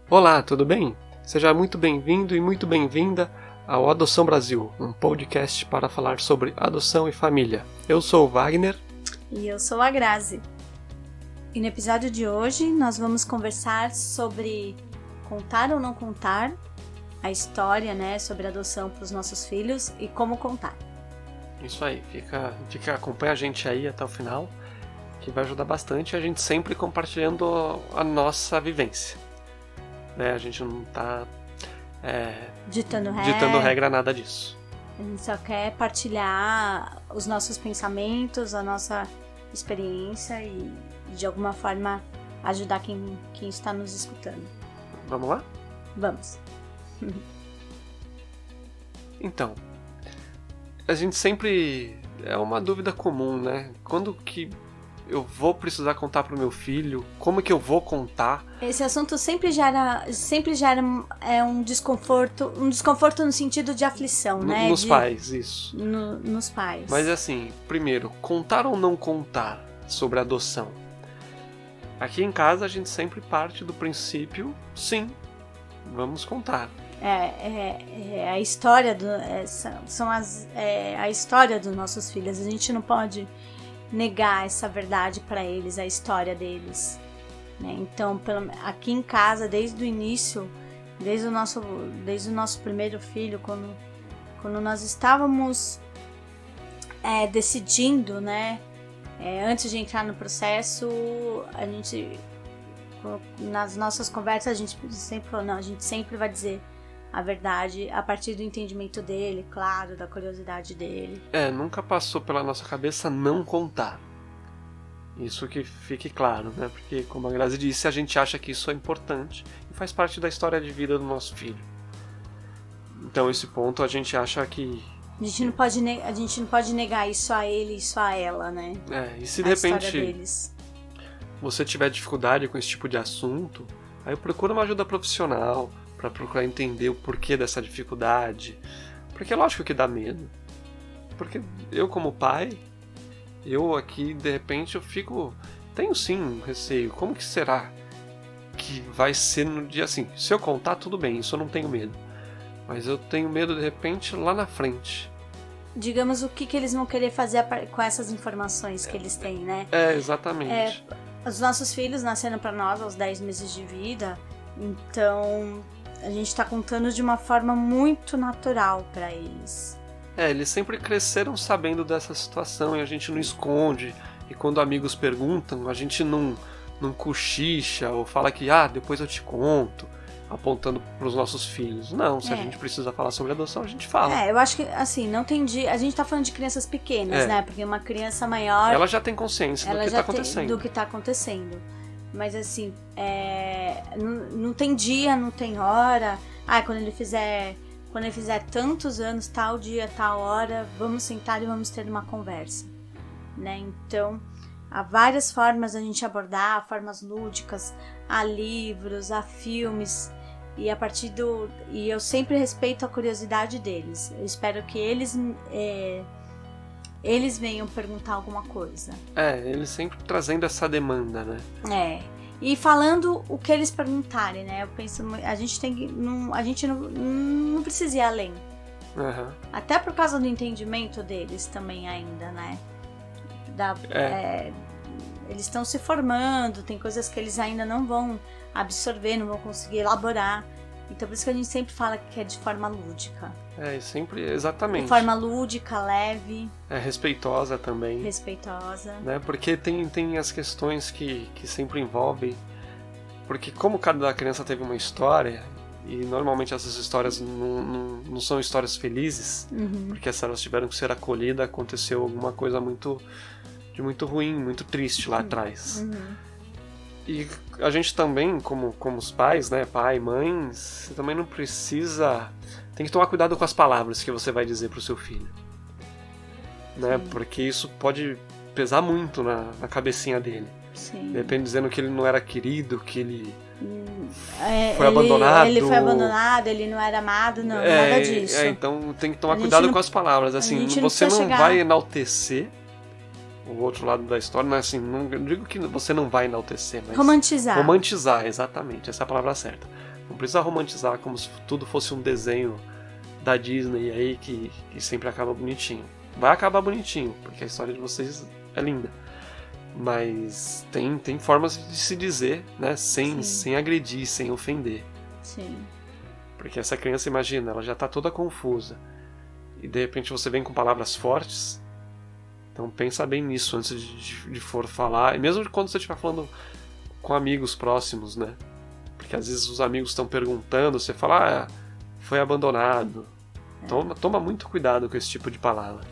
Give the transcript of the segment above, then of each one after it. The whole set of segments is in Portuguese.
Olá, tudo bem? Seja muito bem-vindo e muito bem-vinda ao Adoção Brasil, um podcast para falar sobre adoção e família. Eu sou o Wagner. E eu sou a Grazi. E no episódio de hoje nós vamos conversar sobre contar ou não contar a história, sobre adoção para os nossos filhos e como contar. Isso aí, acompanha a gente aí até o final, que vai ajudar bastante, a gente sempre compartilhando a nossa vivência. A gente não tá ditando regra, nada disso. A gente só quer partilhar os nossos pensamentos, a nossa experiência e de alguma forma ajudar quem está nos escutando. Vamos lá? Vamos. Então, a gente sempre... É uma dúvida comum, né? Quando que eu vou precisar contar pro meu filho? Como que eu vou contar? Esse assunto sempre gera um desconforto no sentido de aflição, né? Nos pais, isso. Nos pais. Mas assim, primeiro, contar ou não contar sobre adoção? Aqui em casa a gente sempre parte do princípio, sim, vamos contar. A história a história dos nossos filhos. A gente não pode negar essa verdade para eles, a história deles, né? Então, aqui em casa, desde o início, desde o nosso primeiro filho, quando nós estávamos decidindo, né? Antes de entrar no processo, a gente, nas nossas conversas, a gente sempre falou, não, a gente sempre vai dizer a verdade a partir do entendimento dele, claro, da curiosidade dele. Nunca passou pela nossa cabeça não contar. Isso que fique claro, né? Porque, como a Grazi disse, a gente acha que isso é importante e faz parte da história de vida do nosso filho. Então, esse ponto a gente acha que... A gente não pode negar isso a ele e isso a ela, né? E se de repente você tiver dificuldade com esse tipo de assunto, aí procura uma ajuda profissional para procurar entender o porquê dessa dificuldade. Porque é lógico que dá medo. Porque eu, como pai, eu aqui, de repente, tenho sim um receio. Como que será que vai ser no dia assim? Se eu contar, tudo bem, isso eu não tenho medo. Mas eu tenho medo, de repente, lá na frente. Digamos, o que eles vão querer fazer com essas informações que eles têm, né? Exatamente. Os nossos filhos nasceram para nós aos 10 meses de vida, então a gente está contando de uma forma muito natural para eles. Eles sempre cresceram sabendo dessa situação e a gente não esconde. E quando amigos perguntam, a gente não cochicha ou fala que depois eu te conto, apontando para os nossos filhos. Não, se a gente precisa falar sobre adoção, a gente fala. Eu acho que, assim, não tem dia... A gente tá falando de crianças pequenas, né? Porque uma criança maior... Ela já tem consciência do que tá acontecendo. Mas, assim, não tem dia, não tem hora. Quando ele fizer tantos anos, tal dia, tal hora, vamos sentar e vamos ter uma conversa, né? Então, há várias formas a gente abordar, formas lúdicas, há livros, há filmes, e e eu sempre respeito a curiosidade deles. Eu espero que eles venham perguntar alguma coisa. Eles sempre trazendo essa demanda, né? E falando o que eles perguntarem, né? Eu penso, a gente não precisa ir além. Uhum. Até por causa do entendimento deles também ainda, né? Eles estão se formando, tem coisas que eles ainda não vão absorver, não vão conseguir elaborar. Então por isso que a gente sempre fala que é de forma lúdica. Sempre, exatamente. De forma lúdica, leve. Respeitosa também. Respeitosa. Né? Porque tem as questões que sempre envolvem. Porque como cada criança teve uma história, e normalmente essas histórias não são histórias felizes, porque se elas tiveram que ser acolhidas, aconteceu alguma coisa muito ruim, muito triste lá atrás. E a gente também, como os pais, né, pai, mãe, você também não precisa... Tem que tomar cuidado com as palavras que você vai dizer pro seu filho, né? Porque isso pode pesar muito na cabecinha dele. Sim. De repente dizendo que ele não era querido, que ele foi abandonado. Ele foi abandonado, ele não era amado, nada disso. Então tem que tomar cuidado com as palavras. Assim, você não vai enaltecer o outro lado da história, não é assim, não digo que você não vai enaltecer, mas... Romantizar. Romantizar, exatamente, essa é a palavra certa. Não precisa romantizar como se tudo fosse um desenho da Disney aí que sempre acaba bonitinho. Vai acabar bonitinho, porque a história de vocês é linda. Mas tem formas de se dizer, né? Sem agredir, sem ofender. Sim. Porque essa criança, imagina, ela já tá toda confusa. E de repente você vem com palavras fortes. Então pensa bem nisso antes de for falar. E mesmo quando você estiver falando com amigos próximos, né? Porque às vezes os amigos estão perguntando, você fala, foi abandonado. Toma muito cuidado com esse tipo de palavra.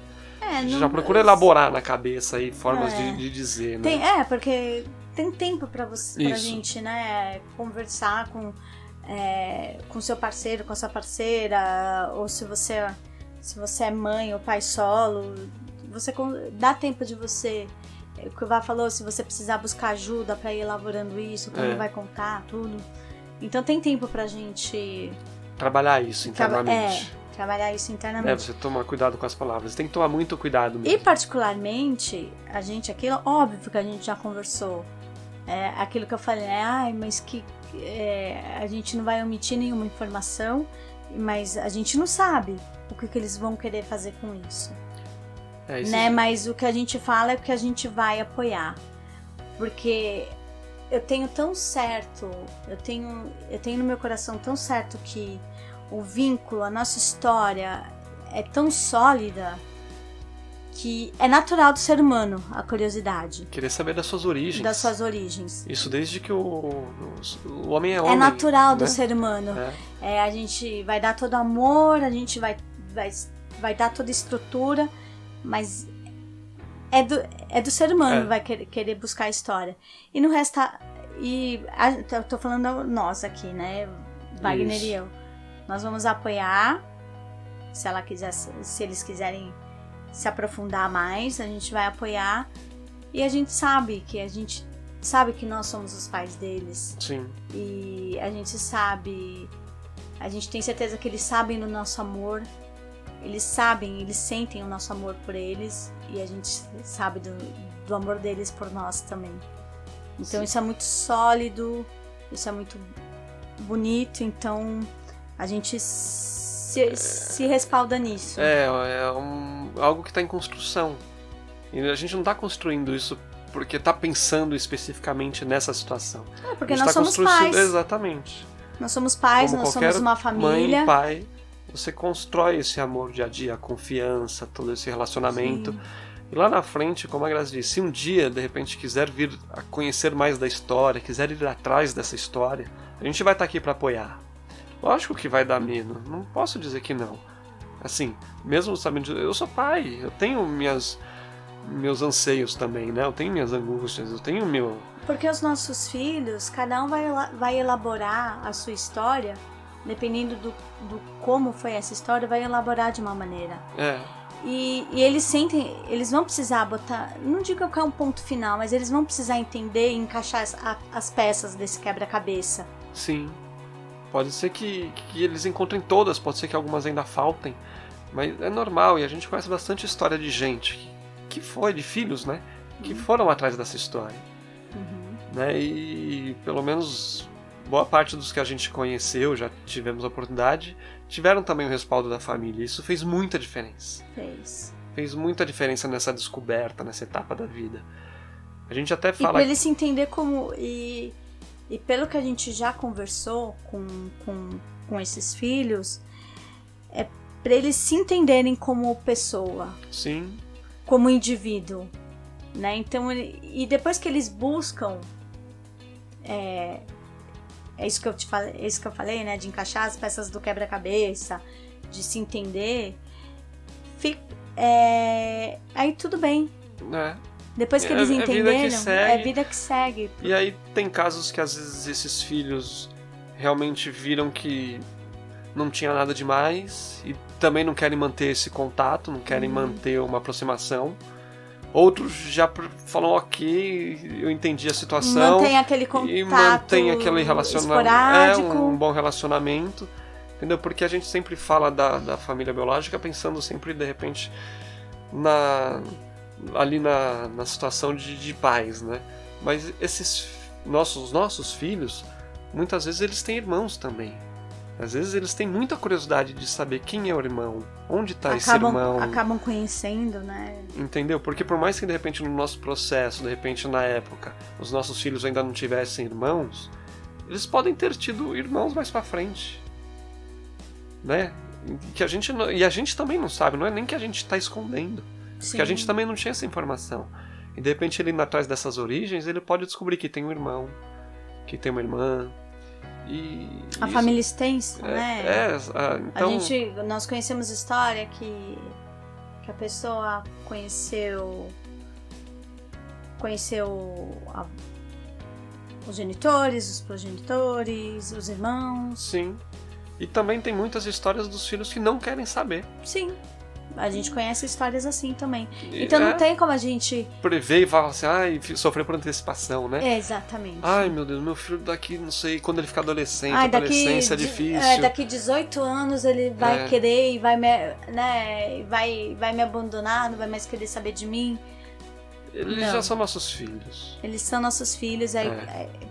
Já procura elaborar na cabeça aí formas de dizer, né? Porque tem tempo pra gente, né? Conversar com seu parceiro, com a sua parceira, ou se você é mãe ou pai solo, você dá tempo de você, o que o Vá falou, se você precisar buscar ajuda pra ir elaborando isso, como vai contar, tudo. Então tem tempo pra gente trabalhar isso internamente. Trabalhar isso internamente. Você tomar cuidado com as palavras. Tem que tomar muito cuidado mesmo. E particularmente, a gente, aquilo, óbvio que a gente já conversou. Aquilo que eu falei, mas que a gente não vai omitir nenhuma informação, mas a gente não sabe o que eles vão querer fazer com isso. Né? Mas o que a gente fala é que a gente vai apoiar. Porque eu tenho tão certo, eu tenho no meu coração tão certo que o vínculo, a nossa história é tão sólida que é natural do ser humano a curiosidade. Querer saber das suas origens. Das suas origens. Isso desde que o homem é homem. É natural do né? ser humano. A gente vai dar todo amor, a gente vai dar toda estrutura, mas é do ser humano vai querer buscar a história. E no resto... eu tô falando nós aqui, né? Wagner Isso. e eu. Nós vamos apoiar, se eles quiserem se aprofundar mais, a gente vai apoiar. E a gente sabe que nós somos os pais deles. Sim. E a gente tem certeza que eles sabem do nosso amor. Eles sentem o nosso amor por eles. E a gente sabe do amor deles por nós também. Então isso é muito sólido, isso é muito bonito, então a gente se respalda nisso. Algo que está em construção. E a gente não está construindo isso porque está pensando especificamente nessa situação. Porque nós somos pais. Exatamente. Nós somos pais, como nós somos uma família. Mãe, pai, você constrói esse amor dia a dia, a confiança, todo esse relacionamento. Sim. E lá na frente, como a Grazi disse, se um dia, de repente, quiser vir a conhecer mais da história, quiser ir atrás dessa história, a gente vai estar aqui para apoiar. Lógico que vai dar medo, não posso dizer que não. Assim, mesmo sabendo, eu sou pai, eu tenho meus anseios também, né? Eu tenho minhas angústias, eu tenho meu... Porque os nossos filhos, cada um vai elaborar a sua história, dependendo do como foi essa história, vai elaborar de uma maneira. E eles vão precisar botar, não digo que é um ponto final, mas eles vão precisar entender e encaixar as peças desse quebra-cabeça. Sim, pode ser que eles encontrem todas, pode ser que algumas ainda faltem, mas é normal, e a gente conhece bastante história de gente de filhos, né, que foram atrás dessa história. Né, e pelo menos boa parte dos que a gente conheceu, já tivemos a oportunidade, tiveram também o respaldo da família. Isso fez muita diferença. Fez muita diferença nessa descoberta, nessa etapa da vida. A gente até fala... E pra ele se entender como... E pelo que a gente já conversou com esses filhos, é pra eles se entenderem como pessoa. Sim. Como indivíduo. Né? Então, e depois que eles buscam... É isso que eu falei, né? De encaixar as peças do quebra-cabeça, de se entender. Aí tudo bem. Depois que eles entenderam, é vida que segue. E aí tem casos que às vezes esses filhos realmente viram que não tinha nada demais e também não querem manter esse contato, não querem manter uma aproximação. Outros já falam, ok, eu entendi a situação. Mantém aquele contato e mantém aquele relacionamento. Um bom relacionamento. Entendeu? Porque a gente sempre fala da família biológica pensando sempre, de repente, ali na situação de pais, né? Mas esses nossos filhos muitas vezes eles têm irmãos também. Às vezes eles têm muita curiosidade de saber quem é o irmão, onde está esse irmão. Acabam conhecendo, né? Entendeu? Porque por mais que de repente no nosso processo, de repente na época, os nossos filhos ainda não tivessem irmãos, eles podem ter tido irmãos mais pra frente. Né? E a gente também não sabe, não é nem que a gente está escondendo. Sim. Porque a gente também não tinha essa informação. E de repente ele indo atrás dessas origens, ele pode descobrir que tem um irmão, que tem uma irmã. A família extensa, né? Então... Nós conhecemos história que a pessoa conheceu os genitores, os progenitores, os irmãos. Sim. E também tem muitas histórias dos filhos que não querem saber. Sim. A gente conhece histórias assim também. Então não tem como a gente... prever e falar assim, sofrer por antecipação, né? Exatamente. Ai, meu Deus, meu filho daqui, não sei, quando ele ficar adolescente, adolescência é difícil. Daqui 18 anos ele vai querer e vai me abandonar, não vai mais querer saber de mim. Eles já são nossos filhos. Eles são nossos filhos,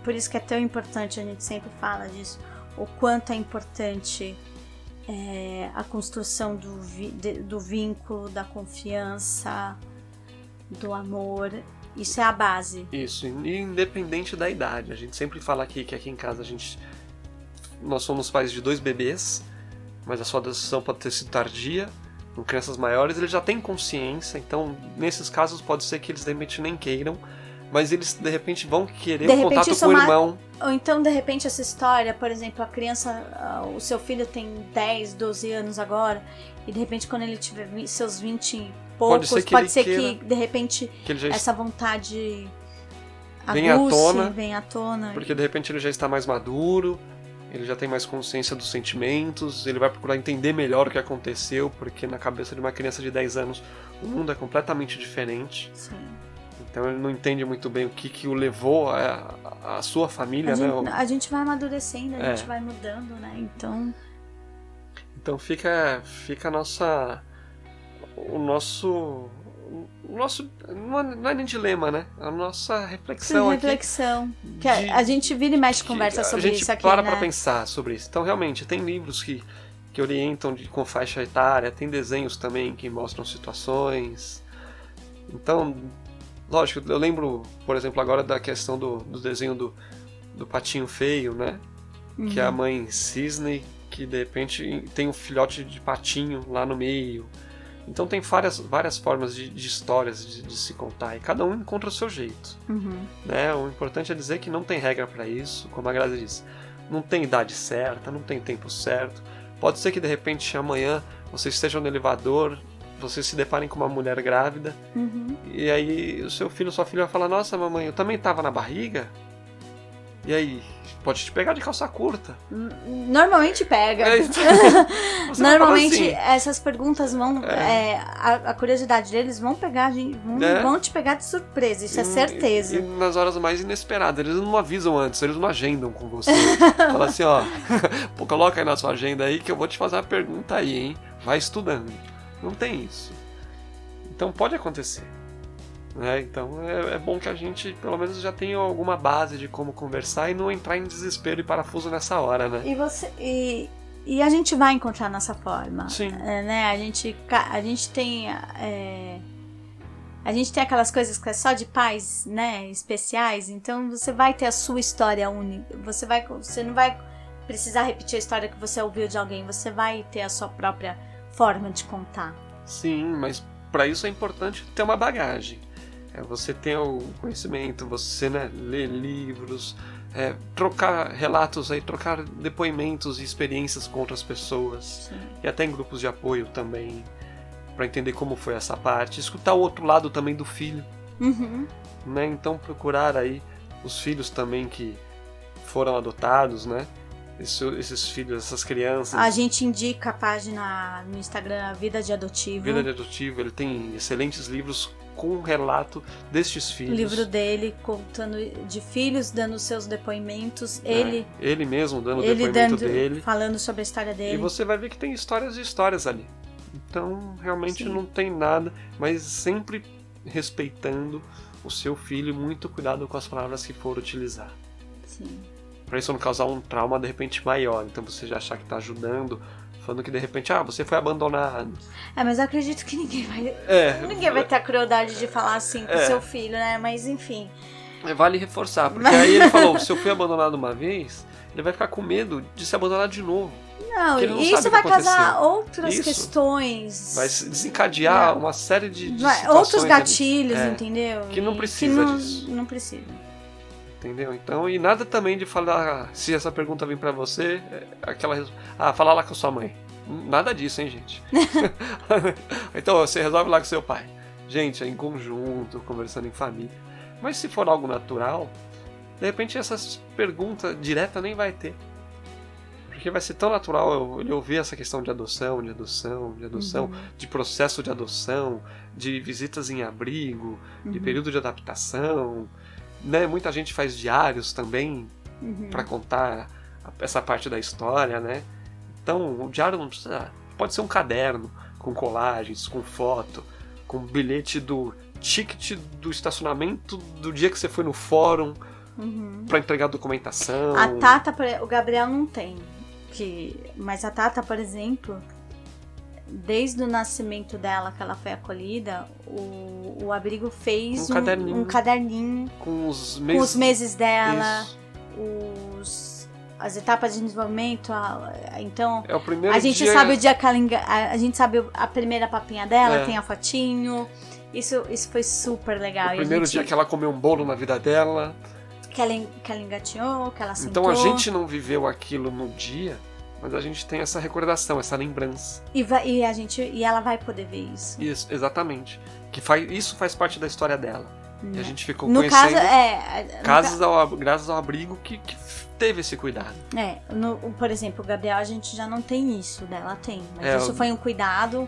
por isso que é tão importante, a gente sempre fala disso, o quanto é importante... a construção do vínculo, da confiança, do amor, isso é a base. Isso, independente da idade. A gente sempre fala aqui que aqui em casa nós somos pais de 2 bebês, mas a sua decisão pode ter sido tardia. Com crianças maiores, eles já têm consciência, então nesses casos pode ser que eles de repente nem queiram, mas eles de repente vão querer o contato com o irmão. Ou então, de repente, essa história, por exemplo, a criança, o seu filho tem 10, 12 anos agora, e de repente quando ele tiver seus 20 e poucos, pode ser que de repente essa vontade vem à tona. Porque de repente ele já está mais maduro, ele já tem mais consciência dos sentimentos, ele vai procurar entender melhor o que aconteceu, porque na cabeça de uma criança de 10 anos o mundo é completamente diferente. Sim. Então ele não entende muito bem o que o levou a sua família, A gente vai amadurecendo, a gente vai mudando, né? Então fica o nosso não é nem dilema, né? A nossa reflexão aqui. Que a gente vira e mexe conversa sobre isso aqui, né? A gente para pensar sobre isso. Então realmente tem livros que orientam com faixa etária, tem desenhos também que mostram situações. Então, lógico, eu lembro, por exemplo, agora da questão do desenho do patinho feio, né? Uhum. Que é a mãe cisne, que de repente tem um filhote de patinho lá no meio. Então tem várias formas de histórias de se contar, e cada um encontra o seu jeito. Uhum. Né? O importante é dizer que não tem regra para isso, como a Grazi disse. Não tem idade certa, não tem tempo certo. Pode ser que de repente amanhã você esteja no elevador, vocês se deparem com uma mulher grávida, e aí o seu filho ou sua filha vai falar: nossa, mamãe, eu também estava na barriga? E aí, pode te pegar de calça curta. Normalmente pega. Normalmente assim, essas perguntas vão... a curiosidade deles vão pegar, vão te pegar de surpresa, isso é certeza. E nas horas mais inesperadas, eles não avisam antes, eles não agendam com você. Fala assim, coloca aí na sua agenda aí que eu vou te fazer uma pergunta aí, hein? Vai estudando. Não tem isso. Então pode acontecer. Então é bom que a gente pelo menos já tenha alguma base de como conversar e não entrar em desespero e parafuso nessa hora, né? E a gente vai encontrar nossa forma. Sim. Né? A gente tem aquelas coisas que é só de pais, né, especiais, então você vai ter a sua história única. Você não vai precisar repetir a história que você ouviu de alguém, você vai ter a sua própria forma de contar. Sim, mas para isso é importante ter uma bagagem. Você ter o conhecimento, você ler livros, trocar relatos, trocar depoimentos e experiências com outras pessoas. Sim. E até em grupos de apoio também, para entender como foi essa parte. Escutar o outro lado também do filho. Uhum. Né? Então procurar aí os filhos também que foram adotados, né? Esses filhos, essas crianças. A gente indica a página no Instagram Vida de Adotivo. Vida de Adotivo, ele tem excelentes livros com um relato destes filhos. O livro dele contando de filhos, dando seus depoimentos, ele mesmo dando o depoimento dele, falando sobre a história dele. E você vai ver que tem histórias e histórias ali. Então realmente não tem nada, mas sempre respeitando o seu filho, muito cuidado com as palavras que for utilizar. Sim. Pra isso não causar um trauma de repente maior. Então você já achar que tá ajudando, falando que de repente, você foi abandonado. Mas eu acredito que ninguém vai ter a crueldade de falar assim pro seu filho, né? Mas enfim. Vale reforçar, porque aí ele falou, se eu fui abandonado uma vez, ele vai ficar com medo de ser abandonado de novo. Não, isso vai causar outras questões. Vai desencadear uma série de situações. Outros gatilhos, entendeu? Que não precisa disso. Não precisa. Entendeu? Então, e nada também de falar, se essa pergunta vem pra você, fala lá com a sua mãe. Nada disso, hein, gente? Então, você resolve lá com seu pai. Gente, em conjunto, conversando em família. Mas se for algo natural, de repente essas perguntas diretas nem vai ter. Porque vai ser tão natural ele ouvir essa questão de adoção, de processo de adoção, de visitas em abrigo, de período de adaptação, né? Muita gente faz diários também para contar essa parte da história, né? Então, o diário não precisa, pode ser um caderno com colagens, com foto, com bilhete do ticket do estacionamento do dia que você foi no fórum para entregar documentação. A Tata, o Gabriel não tem. Mas a Tata, por exemplo, desde o nascimento dela, que ela foi acolhida, o abrigo fez um caderninho com os meses dela, as etapas de desenvolvimento. Então, é o primeiro a gente dia... sabe o dia que a gente sabe a primeira papinha dela, tem a fotinho. Isso foi super legal. O primeiro dia que ela comeu um bolo na vida dela. Que ela engatinhou, que ela sentou. Então a gente não viveu aquilo no dia, mas a gente tem essa recordação, essa lembrança. E ela vai poder ver isso. Isso, exatamente. Isso faz parte da história dela. E a gente ficou no conhecendo graças ao abrigo que teve esse cuidado. Por exemplo, o Gabriel, a gente já não tem isso, dela tem. Mas isso foi um cuidado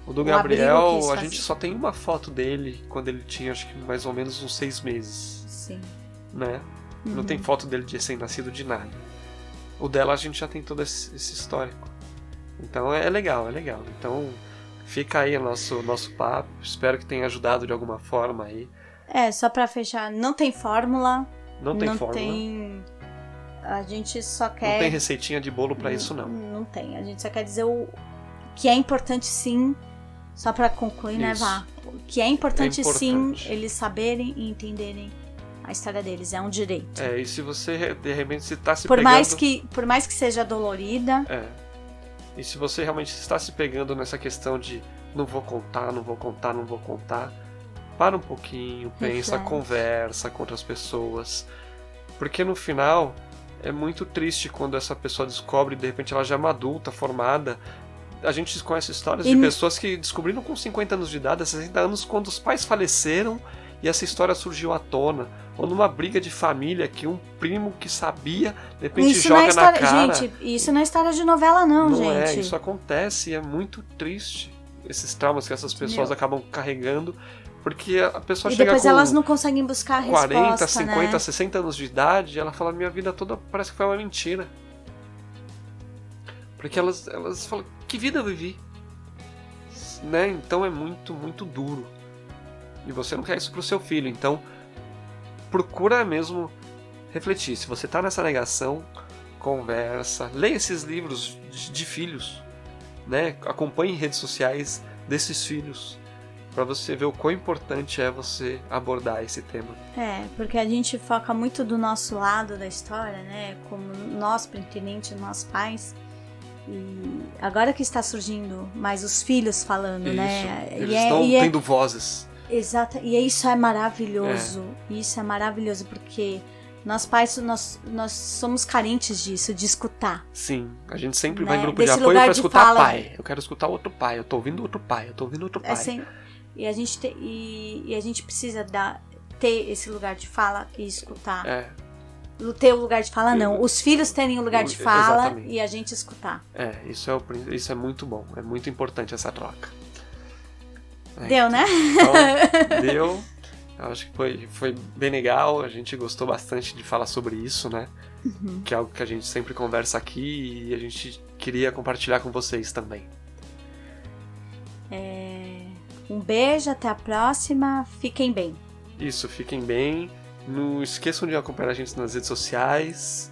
O do Gabriel, a gente só tem uma foto dele quando ele tinha, acho que mais ou menos uns 6 meses. Sim. Né? Não tem foto dele de recém-nascido de nada. O dela a gente já tem todo esse histórico. Então é legal. Então fica aí o nosso papo. Espero que tenha ajudado de alguma forma aí. Só pra fechar, não tem fórmula. Não tem. A gente só quer... Não tem receitinha de bolo pra isso, não. Não tem. A gente só quer dizer que é importante sim. Só pra concluir, né, Vá? Que é importante sim eles saberem e entenderem a história deles. É um direito. E se você, de repente, se tá se por pegando... Por mais que seja dolorida... E se você realmente está se pegando nessa questão de não vou contar, para um pouquinho, pensa, conversa com outras pessoas. Porque no final, é muito triste quando essa pessoa descobre, de repente ela já é uma adulta, formada... A gente conhece histórias de pessoas que descobriram com 50 anos de idade, 60 anos, quando os pais faleceram e essa história surgiu à tona. Ou numa briga de família que um primo que sabia, de repente joga na cara. Gente, isso não é história de novela não, gente. Isso acontece e é muito triste. Esses traumas que essas pessoas acabam carregando, porque a pessoa chega com... E depois elas não conseguem buscar a resposta, 40, 50, 60 anos de idade, e ela fala, minha vida toda parece que foi uma mentira. Porque elas falam, que vida eu vivi? Né? Então é muito, muito duro. E você não quer isso pro seu filho. Então, procura mesmo refletir. Se você tá nessa negação, conversa. Leia esses livros de filhos. Né? Acompanhe redes sociais desses filhos. Para você ver o quão importante é você abordar esse tema. Porque a gente foca muito do nosso lado da história, né? Como nós, pretendentes, nossos pais... E agora que está surgindo mais os filhos falando, né? Eles estão tendo vozes. Exato, e isso é maravilhoso. Isso é maravilhoso, porque nós pais, nós somos carentes disso, de escutar. Sim, a gente sempre vai em grupo de apoio para escutar pai. Eu quero escutar outro pai, eu tô ouvindo outro pai, E a gente precisa ter esse lugar de fala e escutar. Ter o lugar de fala, não. Os filhos terem o lugar de fala. Exatamente. E a gente escutar. Isso é muito bom. É muito importante essa troca. Deu, né? Então, deu. Acho que foi bem legal. A gente gostou bastante de falar sobre isso, né? Que é algo que a gente sempre conversa aqui e a gente queria compartilhar com vocês também. Um beijo, até a próxima. Fiquem bem. Isso, fiquem bem. Não esqueçam de acompanhar a gente nas redes sociais.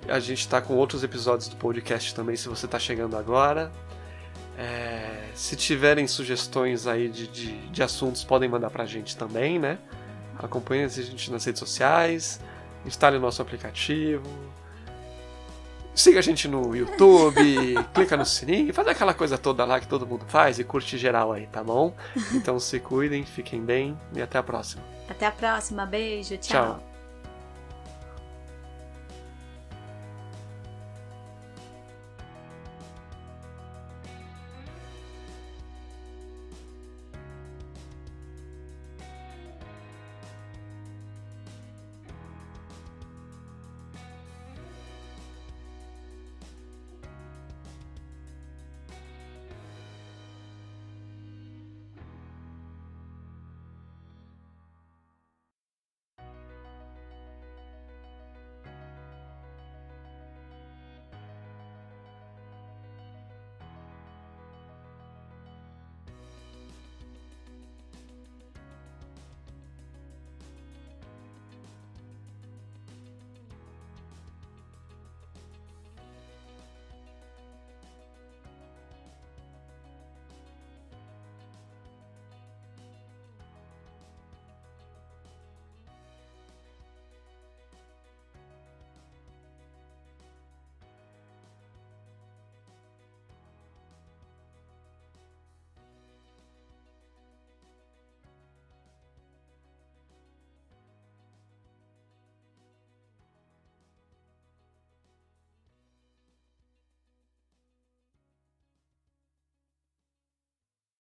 A gente está com outros episódios do podcast também, se você está chegando agora. Se tiverem sugestões aí de assuntos, podem mandar pra gente também, né? Acompanhem a gente nas redes sociais, instale o nosso aplicativo, siga a gente no YouTube, clica no sininho, faz aquela coisa toda lá que todo mundo faz e curte geral aí, tá bom? Então se cuidem, fiquem bem e até a próxima. Até a próxima, beijo, tchau.